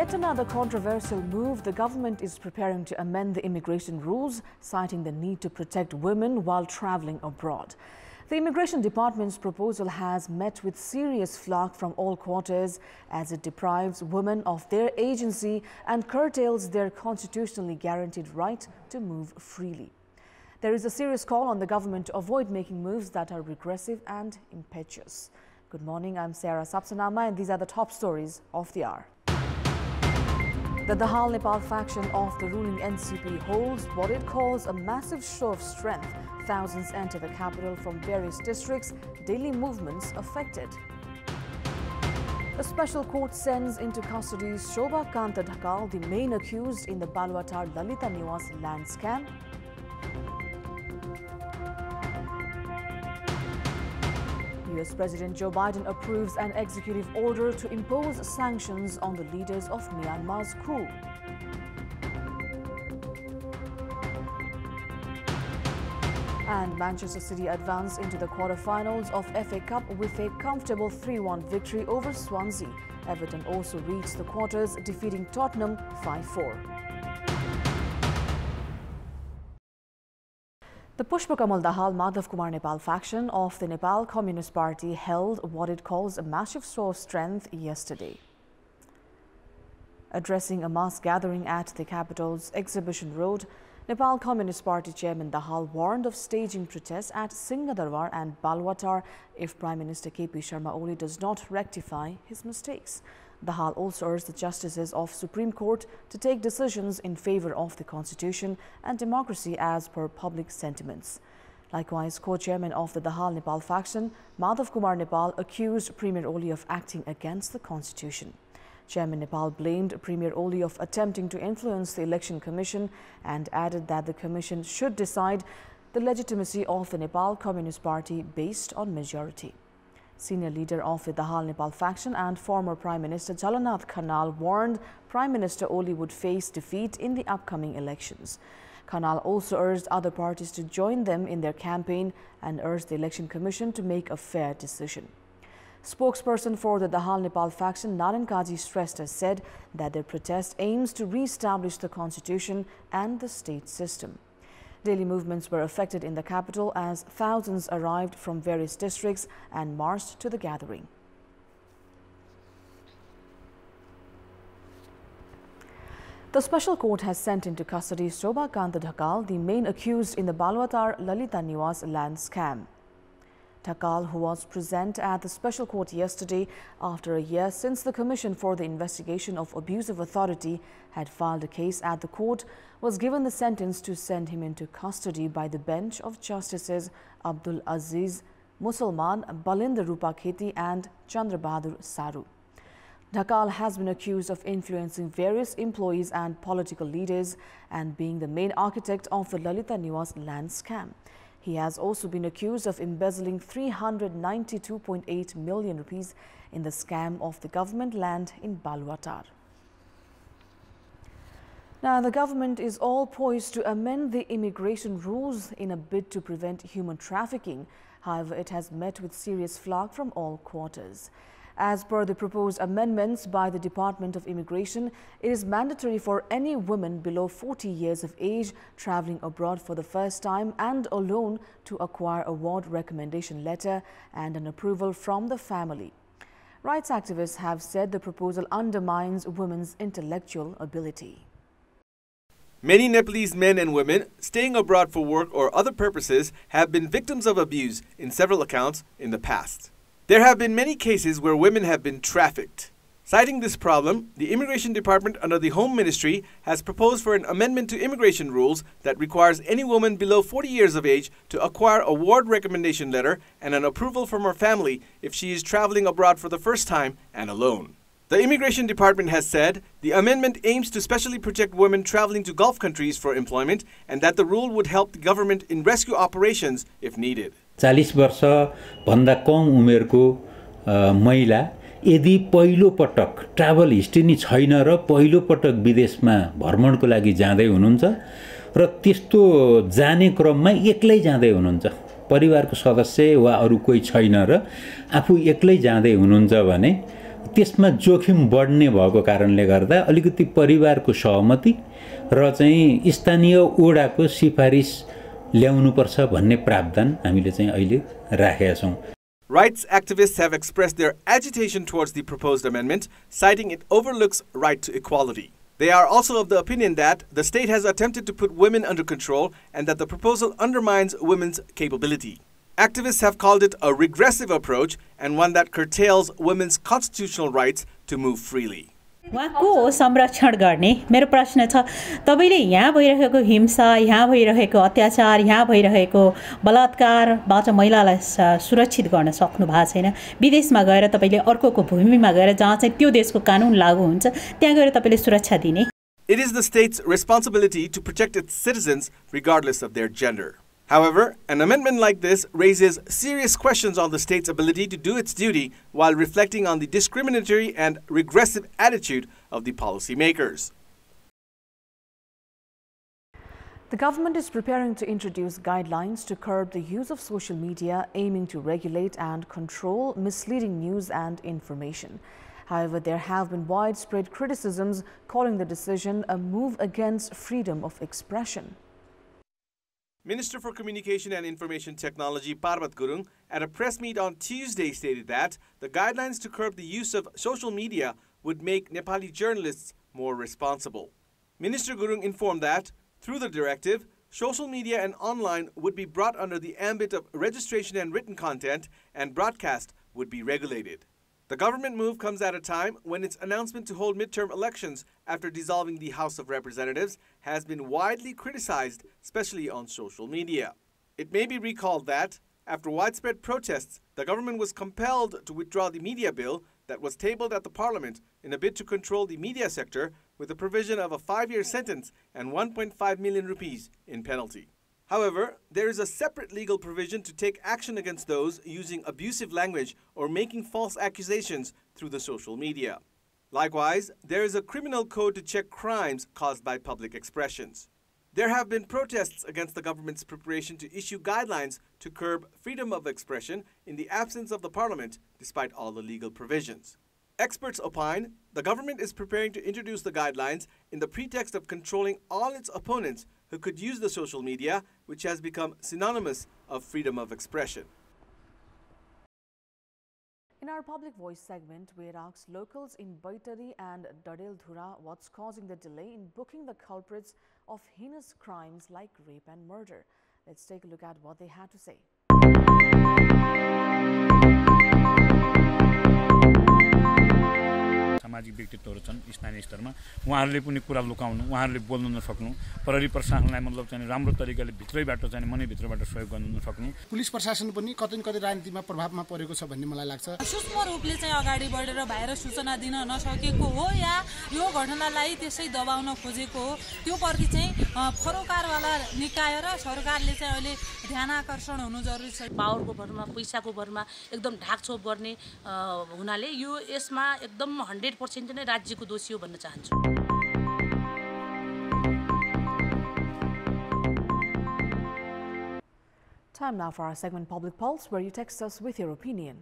yet another controversial move, the government is preparing to amend the immigration rules, citing the need to protect women while traveling abroad. The Immigration Department's proposal has met with serious flack from all quarters as it deprives women of their agency and curtails their constitutionally guaranteed right to move freely. There is a serious call on the government to avoid making moves that are regressive and impetuous. Good morning, I'm Sarah Sapsanama and these are the top stories of the hour. The Dahal Nepal faction of the ruling NCP holds what it calls a massive show of strength. Thousands enter the capital from various districts, daily movements affected. A special court sends into custody Shobha Kanta Dhakal, the main accused in the Balwatar Lalita Niwas land scam. US President Joe Biden approves an executive order to impose sanctions on the leaders of Myanmar's coup. And Manchester City advance into the quarter-finals of FA Cup with a comfortable 3-1 victory over Swansea. Everton also reached the quarters, defeating Tottenham 5-4. The Pushpakamal Dahal Madhav Kumar Nepal faction of the Nepal Communist Party held what it calls a massive show of strength yesterday. Addressing a mass gathering at the capital's Exhibition Road, Nepal Communist Party Chairman Dahal warned of staging protests at Singhadarbar and Balwatar if Prime Minister KP Sharma Oli does not rectify his mistakes. Dahal also urged the justices of Supreme Court to take decisions in favor of the Constitution and democracy as per public sentiments. Likewise, co-chairman of the Dahal Nepal faction, Madhav Kumar Nepal, accused Premier Oli of acting against the Constitution. Chairman Nepal blamed Premier Oli of attempting to influence the Election Commission and added that the Commission should decide the legitimacy of the Nepal Communist Party based on majority. Senior leader of the Dahal Nepal faction and former Prime Minister Jalanath Khanal warned Prime Minister Oli would face defeat in the upcoming elections. Khanal also urged other parties to join them in their campaign and urged the Election Commission to make a fair decision. Spokesperson for the Dahal Nepal faction, Naran Kaji, stressed as said that their protest aims to re-establish the constitution and the state system. Daily movements were affected in the capital as thousands arrived from various districts and marched to the gathering. The special court has sent into custody Shobha Kanta Dhakal, the main accused in the Balwatar Lalita Niwas land scam. Dhakal, who was present at the special court yesterday after a year since the Commission for the Investigation of Abuse of Authority had filed a case at the court, was given the sentence to send him into custody by the bench of Justices Abdul Aziz Musalman, Balinder Rupa Kheti and Chandra Bahadur Saru. Dhakal has been accused of influencing various employees and political leaders and being the main architect of the Lalita Niwas land scam. He has also been accused of embezzling 392.8 million rupees in the scam of the government land in Balwatar. Now, the government is all poised to amend the immigration rules in a bid to prevent human trafficking. However, it has met with serious flack from all quarters. As per the proposed amendments by the Department of Immigration, it is mandatory for any woman below 40 years of age traveling abroad for the first time and alone to acquire a ward recommendation letter and an approval from the family. Rights activists have said the proposal undermines women's intellectual ability. Many Nepalese men and women staying abroad for work or other purposes have been victims of abuse in several accounts in the past. There have been many cases where women have been trafficked. Citing this problem, the Immigration Department under the Home Ministry has proposed for an amendment to immigration rules that requires any woman below 40 years of age to acquire a ward recommendation letter and an approval from her family if she is traveling abroad for the first time and alone. The Immigration Department has said the amendment aims to specially protect women traveling to Gulf countries for employment and that the rule would help the government in rescue operations if needed. 40 वर्ष भन्दा कम उमेरको महिला यदि पहिलो पटक travel history नि छैन र पहिलो पटक विदेशमा भ्रमणको लागि जाँदै हुनुहुन्छ र त्यस्तो जाने क्रममा एक्लै जाँदै हुनुहुन्छ, परिवारको सदस्य वा अरु कोही छैन र आफू एक्लै जाँदै हुनुहुन्छ भने त्यसमा जोखिम बढ्ने भएको कारणले गर्दा अलिकति परिवारको सहमति र चाहिँ स्थानीय ओडाको सिफारिस ल्याउनुपर्छ भन्ने प्रावधान हामीले चाहिँ अहिले राखेका छौं. Rights activists have expressed their agitation towards the proposed amendment, citing it overlooks right to equality. They are also of the opinion that the state has attempted to put women under control and that the proposal undermines women's capability. Activists have called it a regressive approach and one that curtails women's constitutional rights to move freely. उहाँको संरक्षण गर्ने मेरो प्रश्न छ तपाईले यहाँ भइरहेको हिंसा यहाँ भइरहेको अत्याचार यहाँ भइरहेको बलात्कारबाट महिलालाई सुरक्षित गर्न सक्नु भएको छैन विदेशमा गएर तपाईले अर्कोको भूमिमा गएर जहाँ चाहिँ त्यो देशको कानुन लागू हुन्छ त्यहाँ गएर तपाईले सुरक्षा दिने. It is the state's responsibility to protect its citizens regardless of their gender. However, an amendment like this raises serious questions on the state's ability to do its duty while reflecting on the discriminatory and regressive attitude of the policymakers. The government is preparing to introduce guidelines to curb the use of social media, aiming to regulate and control misleading news and information. However, there have been widespread criticisms calling the decision a move against freedom of expression. Minister for Communication and Information Technology Parvat Gurung at a press meet on Tuesday stated that the guidelines to curb the use of social media would make Nepali journalists more responsible. Minister Gurung informed that through the directive, social media and online would be brought under the ambit of registration and written content and broadcast would be regulated. The government move comes at a time when its announcement to hold midterm elections after dissolving the House of Representatives has been widely criticized, especially on social media. It may be recalled that, after widespread protests, the government was compelled to withdraw the media bill that was tabled at the parliament in a bid to control the media sector with the provision of a 5-year sentence and 1.5 million rupees in penalty. However, there is a separate legal provision to take action against those using abusive language or making false accusations through the social media. Likewise, there is a criminal code to check crimes caused by public expressions. There have been protests against the government's preparation to issue guidelines to curb freedom of expression in the absence of the parliament, despite all the legal provisions. Experts opine the government is preparing to introduce the guidelines in the pretext of controlling all its opponents who could use the social media, which has become synonymous of freedom of expression. In our Public Voice segment, we had asked locals in Baitari and Dadeldhura what's causing the delay in booking the culprits of heinous crimes like rape and murder. Let's take a look at what they had to say. सामाजिक व्यक्तित्वहरू छन् स्थानीय स्तरमा उहाँहरूले पनि कुरा लुकाउनु उहाँहरूले बोल्न नसक्नु प्रहरी प्रशासनलाई मतलब चाहिँ राम्रो तरिकाले भित्रैबाट चाहिँ मनैभित्रबाट सहयोग गर्न नसक्नु पुलिस प्रशासन पनि कतै न कतै राजनीतिमा प्रभावमा परेको छ भन्ने मलाई लाग्छ सूक्ष्म रूपले चाहिँ अगाडि बढेर बाहिर सूचना दिन नसकेको हो या यो घटनालाई त्यसै दबाउन खोजेको हो त्यो प्रति चाहिँ फरोकारवाला निकाय र सरकारले चाहिँ अहिले ध्यान आकर्षण हुनु जरुरी छ पावरको भरमा पैसाको भरमा एकदम ढाकछोप गर्ने हुनाले यो यसमा एकदम 100% नै राज्यको दोषी हो भन्न चाहन्छु Time now for our segment Public Pulse, where you text us with your opinion.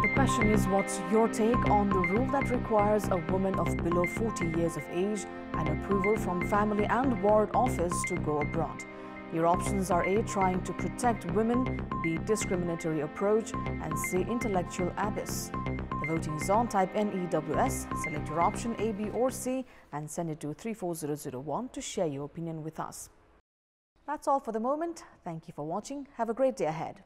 The question is, what's your take on the rule that requires a woman of below 40 years of age and approval from family and ward office to go abroad? Your options are A, trying to protect women, B, discriminatory approach, and C, intellectual abyss. The voting is on. Type NEWS, select your option A, B, or C, and send it to 34001 to share your opinion with us. That's all for the moment. Thank you for watching. Have a great day ahead.